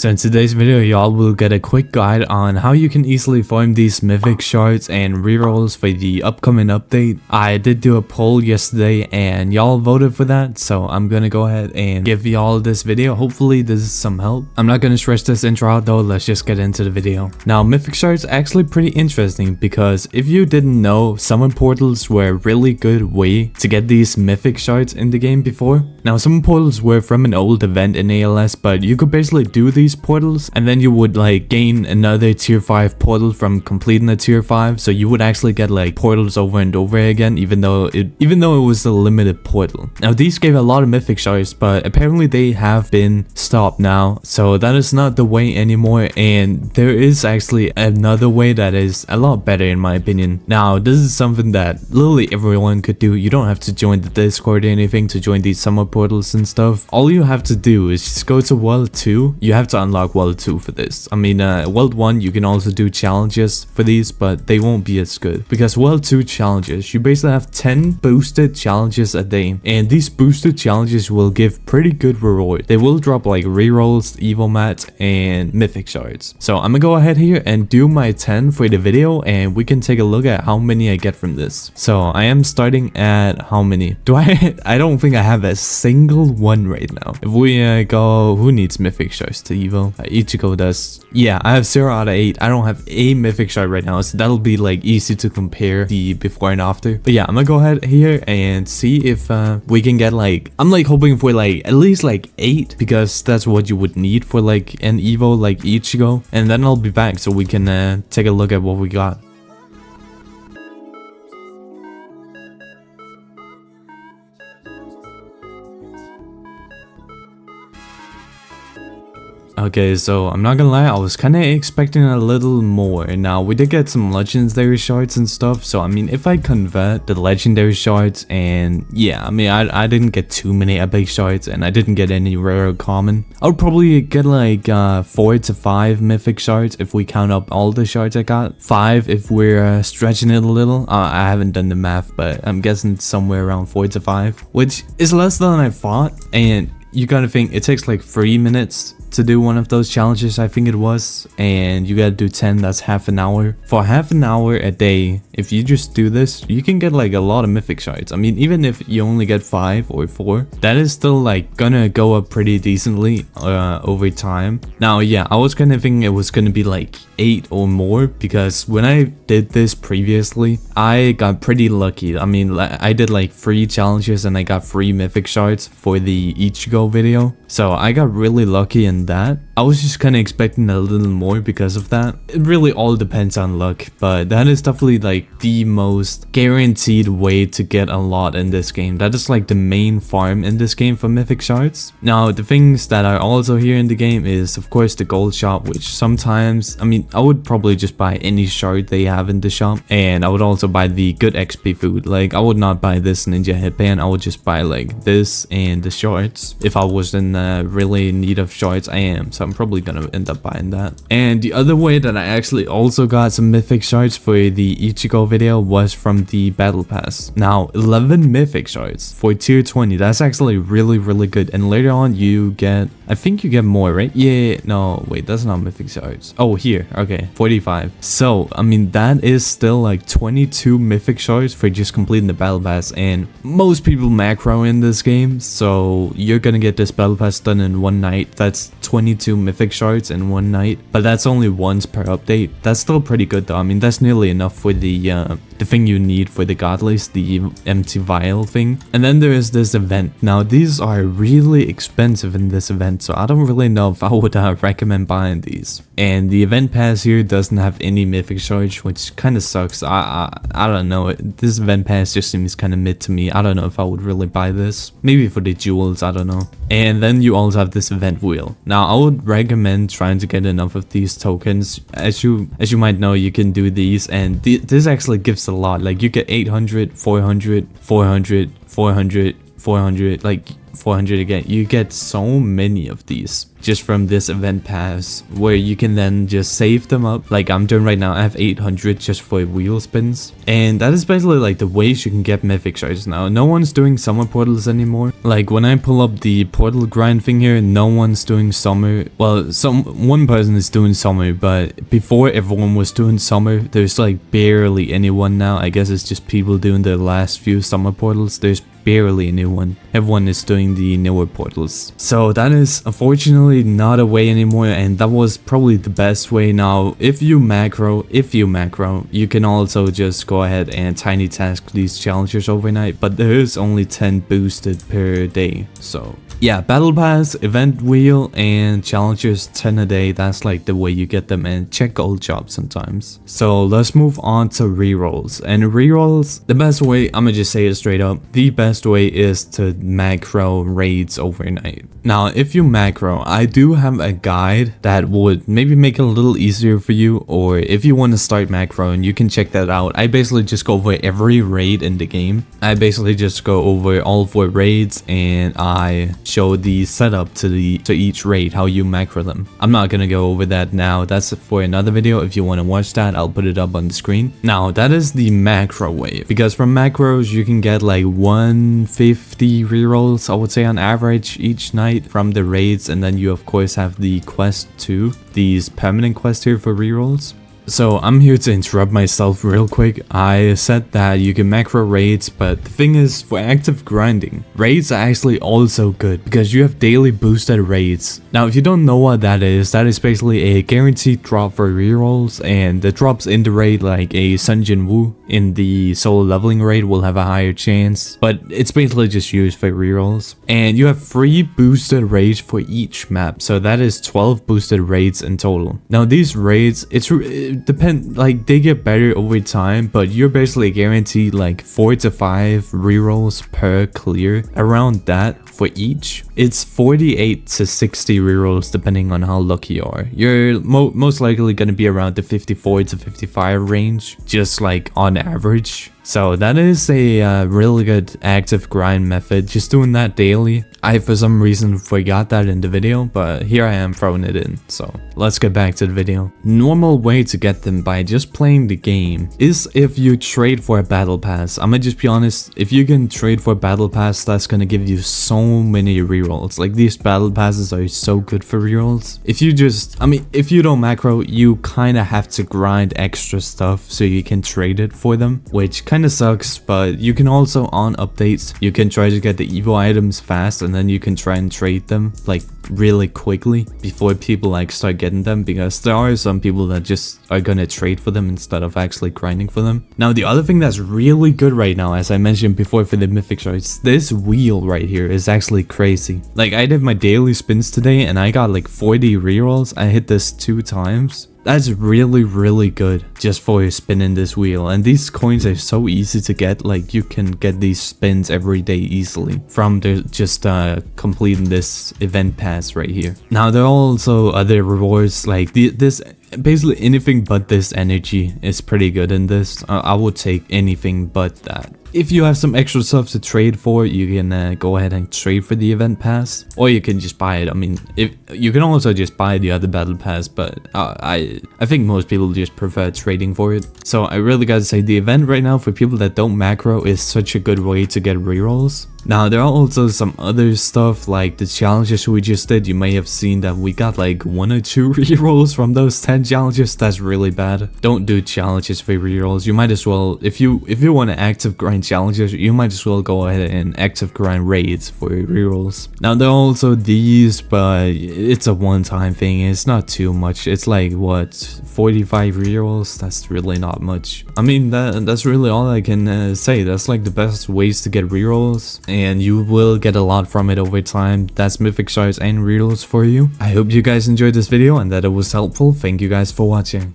So in today's video, y'all will get a quick guide on how you can easily farm these mythic shards and rerolls for the upcoming update. I did do a poll yesterday and y'all voted for that, so I'm gonna go ahead and give y'all this video. Hopefully this is some help. I'm not gonna stretch this intro out though, let's just get into the video. Now mythic shards are actually pretty interesting because if you didn't know, summon portals were a really good way to get these mythic shards in the game before. Now summon portals were from an old event in ALS, but you could basically do these portals and then you would like gain another tier 5 portal from completing a tier 5, so you would actually get like portals over and over again even though it was a limited portal. Now these gave a lot of mythic shards, but apparently they have been stopped now, so that is not the way anymore, and there is actually another way that is a lot better in my opinion. Now this is something that literally everyone could do. You don't have to join the Discord or anything to join these summer portals and stuff. All you have to do is just go to World 2. You have to unlock World 2 for this. I mean, World 1 you can also do challenges for these, but they won't be as good because World 2 challenges, you basically have 10 boosted challenges a day, and these boosted challenges will give pretty good reward. They will drop like rerolls, evil mat, and mythic shards. So I'm gonna go ahead here and do my 10 for the video, and we can take a look at how many I get from this. So I am starting at how many? Do I don't think I have a single one right now. If we go, who needs mythic shards to evo? Ichigo does. Yeah, I have 0 out of 8. I don't have a mythic shard right now, so that'll be like easy to compare the before and after. But yeah, I'm gonna go ahead here and see if we can get like, I'm like hoping for like at least like 8, because that's what you would need for like an evo like Ichigo, and then I'll be back so we can take a look at what we got. Okay, so I'm not gonna lie, I was kind of expecting a little more. Now we did get some legendary shards and stuff, so I mean if I convert the legendary shards, and yeah, I mean I didn't get too many epic shards and I didn't get any rare or common. I would probably get like 4 to 5 mythic shards if we count up all the shards I got. 5 if we're stretching it a little. I haven't done the math, but I'm guessing somewhere around 4 to 5, which is less than I thought. And you gotta think it takes like 3 minutes to do one of those challenges, I think it was, and you gotta do 10. That's half an hour. For half an hour a day, if you just do this, you can get like a lot of mythic shards. I mean, even if you only get 5 or 4, that is still like gonna go up pretty decently over time. Now yeah, I was kind of thinking it was gonna be like 8 or more, because when I did this previously, I got pretty lucky. I mean, I did like 3 challenges and I got 3 mythic shards for the Ichigo video, so I got really lucky in that. I was just kind of expecting a little more because of that. It really all depends on luck, but that is definitely like the most guaranteed way to get a lot in this game. That is like the main farm in this game for mythic shards. Now the things that are also here in the game is of course the gold shop, which sometimes, I mean, I would probably just buy any shard they have in the shop, and I would also buy the good XP food. Like I would not buy this ninja headband, I would just buy like this and the shards. If I was in really need of shards, I am, so I'm probably gonna end up buying that. And the other way that I actually also got some mythic shards for the Ichigo video was from the battle pass. Now 11 mythic shards for tier 20, that's actually really good, and later on you get, I think you get more, right? Yeah, no wait, that's not mythic shards. Oh here, okay, 45. So I mean that is still like 22 mythic shards for just completing the battle pass, and most people macro in this game, so you're gonna get this battle pass done in one night. That's 22 mythic shards in one night, but that's only once per update. That's still pretty good though. I mean that's nearly enough for the thing you need for the godless, the empty vial thing. And then there is this event. Now these are really expensive in this event, so I don't really know if I would recommend buying these. And the event pass here doesn't have any mythic shards, which kind of sucks. I don't know, this event pass just seems kind of mid to me. I don't know if I would really buy this. Maybe for the jewels, I don't know. And then you also have this event wheel. Now I would recommend trying to get enough of these tokens. As you might know, you can do these, and this actually gives a lot. Like you get 800, 400, 400, 400, 400, like 400 again. You get so many of these just from this event pass, where you can then just save them up like I'm doing right now. I have 800 just for wheel spins, and that is basically like the ways you can get mythic shards now. No one's doing summer portals anymore. Like when I pull up the portal grind thing here, no one's doing summer. Well, one person is doing summer, but before everyone was doing summer. There's like barely anyone now. I guess it's just people doing the last few summer portals. There's barely anyone. Everyone is doing the newer portals. So that is unfortunately not a way anymore, and that was probably the best way. Now if you macro, you can also just go ahead and tiny task these challengers overnight, but there's only 10 boosted per day. So yeah, battle pass, event wheel, and challengers 10 a day. That's like the way you get them, and check gold jobs sometimes. So let's move on to rerolls. And rerolls, the best way, I'm gonna just say it straight up, the best way is to macro raids overnight. Now if you macro, I do have a guide that would maybe make it a little easier for you, or if you want to start macroing, you can check that out. I basically just go over every raid in the game. I basically just go over all 4 raids, and I show the setup to each raid, how you macro them. I'm not gonna go over that now. That's for another video. If you want to watch that, I'll put it up on the screen. Now that is the macro way, because from macros you can get like 150 rerolls, I would say, on average each night from the raids, and then you of course have the quest too, these permanent quests here for rerolls. So I'm here to interrupt myself real quick. I said that you can macro raids, but the thing is, for active grinding, raids are actually also good because you have daily boosted raids. Now if you don't know what that is basically a guaranteed drop for rerolls, and the drops in the raid, like a Sunjin Wu in the solo leveling raid, will have a higher chance, but it's basically just used for rerolls. And you have 3 boosted raids for each map, so that is 12 boosted raids in total. Now these raids, like they get better over time, but you're basically guaranteed like 4 to 5 rerolls per clear, around that for each. It's 48 to 60 rerolls depending on how lucky you are. You're most likely going to be around the 54 to 55 range, just like on average. So that is a really good active grind method, just doing that daily. I for some reason forgot that in the video, but here I am throwing it in. So let's get back to the video. Normal way to get them by just playing the game is if you trade for a battle pass. I'm gonna just be honest, if you can trade for a battle pass, that's gonna give you so many rerolls. Like these battle passes are so good for rerolls. If you just, if you don't macro, you kind of have to grind extra stuff so you can trade it for them, which kind of sucks. But you can also, on updates, you can try to get the evo items fast, and then you can try and trade them like really quickly before people like start getting them, because there are some people that just are gonna trade for them instead of actually grinding for them. Now the other thing that's really good right now, as I mentioned before for the mythic shards, this wheel right here is actually crazy. Like I did my daily spins today and I got like 40 rerolls. I hit this 2 times. That's really good just for spinning this wheel, and these coins are so easy to get. Like you can get these spins every day easily from just completing this event pass right here. Now there are also other rewards, like this. Basically anything but this energy is pretty good in this. I would take anything but that. If you have some extra stuff to trade for, you can go ahead and trade for the event pass, or you can just buy it. If you can also just buy the other battle pass, but I think most people just prefer trading for it. So I really gotta say, the event right now for people that don't macro is such a good way to get rerolls. Now there are also some other stuff like the challenges we just did. You may have seen that we got like 1 or 2 rerolls from those 10 challenges. That's really bad. Don't do challenges for rerolls. You might as well, if you want to active grind challenges, you might as well go ahead and active grind raids for rerolls. Now there are also these, but it's a one-time thing. It's not too much. It's like what, 45 rerolls? That's really not much. That's really all I can say. That's like the best ways to get rerolls, and you will get a lot from it over time. That's mythic shards and rerolls for you. I hope you guys enjoyed this video and that it was helpful. Thank you guys for watching.